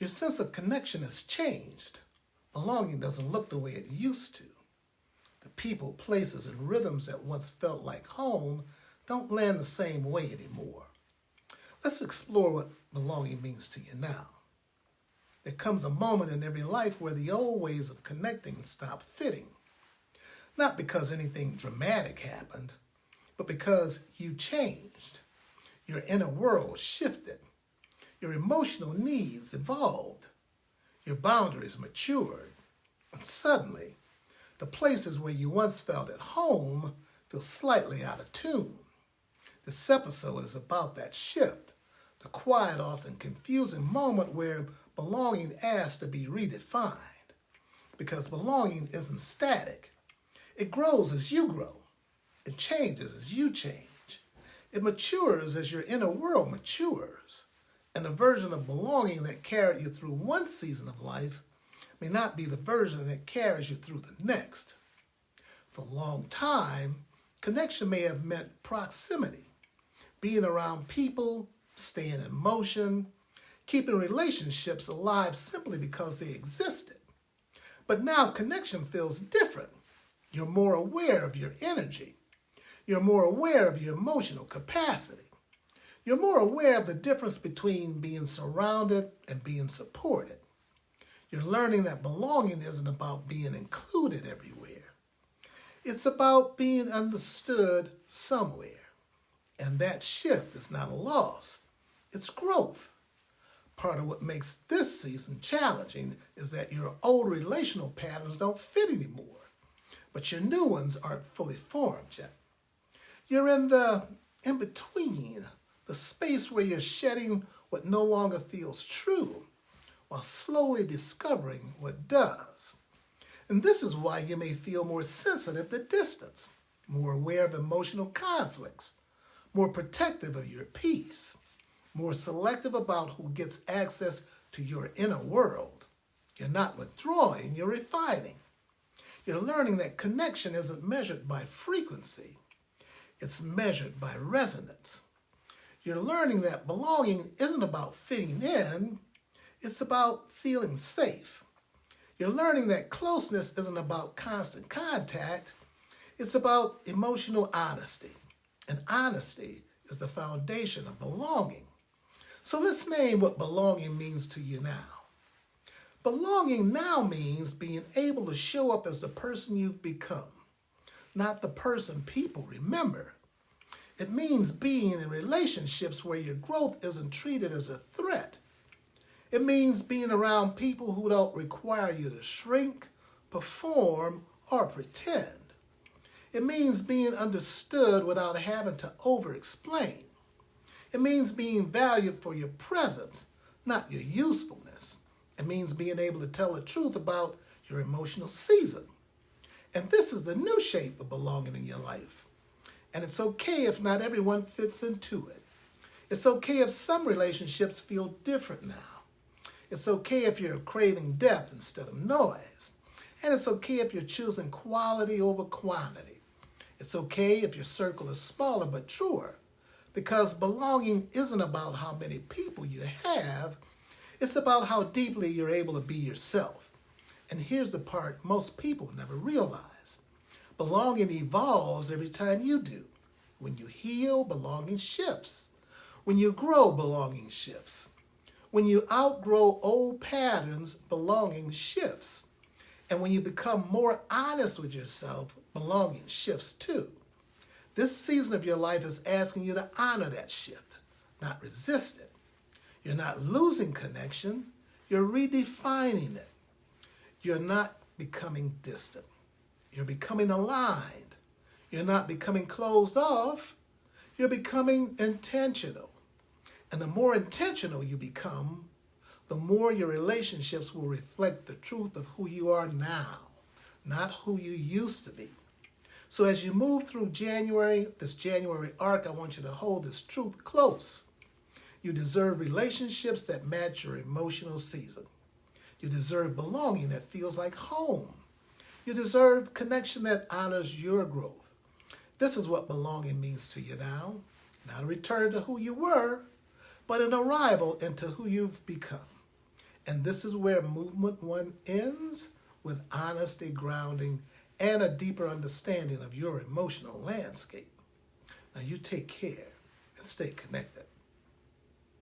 Your sense of connection has changed. Belonging doesn't look the way it used to. The people, places, and rhythms that once felt like home don't land the same way anymore. Let's explore what belonging means to you now. There comes a moment in every life where the old ways of connecting stop fitting. Not because anything dramatic happened, but because you changed. Your inner world shifted. Your emotional needs evolved. Your boundaries matured. And suddenly, the places where you once felt at home feel slightly out of tune. This episode is about that shift, the quiet, often confusing moment where belonging asks to be redefined. Because belonging isn't static. It grows as you grow. It changes as you change. It matures as your inner world matures. And the version of belonging that carried you through one season of life may not be the version that carries you through the next. For a long time, connection may have meant proximity, being around people, staying in motion, keeping relationships alive simply because they existed. But now connection feels different. You're more aware of your energy. You're more aware of your emotional capacity. You're more aware of the difference between being surrounded and being supported. You're learning that belonging isn't about being included everywhere. It's about being understood somewhere. And that shift is not a loss. It's growth. Part of what makes this season challenging is that your old relational patterns don't fit anymore, but your new ones aren't fully formed yet. You're in the in-between, the space where you're shedding what no longer feels true while slowly discovering what does. And this is why you may feel more sensitive to distance, more aware of emotional conflicts, more protective of your peace, more selective about who gets access to your inner world. You're not withdrawing, you're refining. You're learning that connection isn't measured by frequency. It's measured by resonance. You're learning that belonging isn't about fitting in, it's about feeling safe. You're learning that closeness isn't about constant contact, it's about emotional honesty. And honesty is the foundation of belonging. So let's name what belonging means to you now. Belonging now means being able to show up as the person you've become, not the person people remember. It means being in relationships where your growth isn't treated as a threat. It means being around people who don't require you to shrink, perform, or pretend. It means being understood without having to over-explain. It means being valued for your presence, not your usefulness. It means being able to tell the truth about your emotional season. And this is the new shape of belonging in your life. And it's okay if not everyone fits into it. It's okay if some relationships feel different now. It's okay if you're craving depth instead of noise. And it's okay if you're choosing quality over quantity. It's okay if your circle is smaller but truer. Because belonging isn't about how many people you have. It's about how deeply you're able to be yourself. And here's the part most people never realize. Belonging evolves every time you do. When you heal, belonging shifts. When you grow, belonging shifts. When you outgrow old patterns, belonging shifts. And when you become more honest with yourself, belonging shifts too. This season of your life is asking you to honor that shift, not resist it. You're not losing connection, you're redefining it. You're not becoming distant. You're becoming aligned. You're not becoming closed off. You're becoming intentional. And the more intentional you become, the more your relationships will reflect the truth of who you are now, not who you used to be. So as you move through January, this January arc, I want you to hold this truth close. You deserve relationships that match your emotional season. You deserve belonging that feels like home. You deserve connection that honors your growth. This is what belonging means to you now. Not a return to who you were, but an arrival into who you've become. And this is where movement one ends, with honesty, grounding, and a deeper understanding of your emotional landscape. Now you take care and stay connected.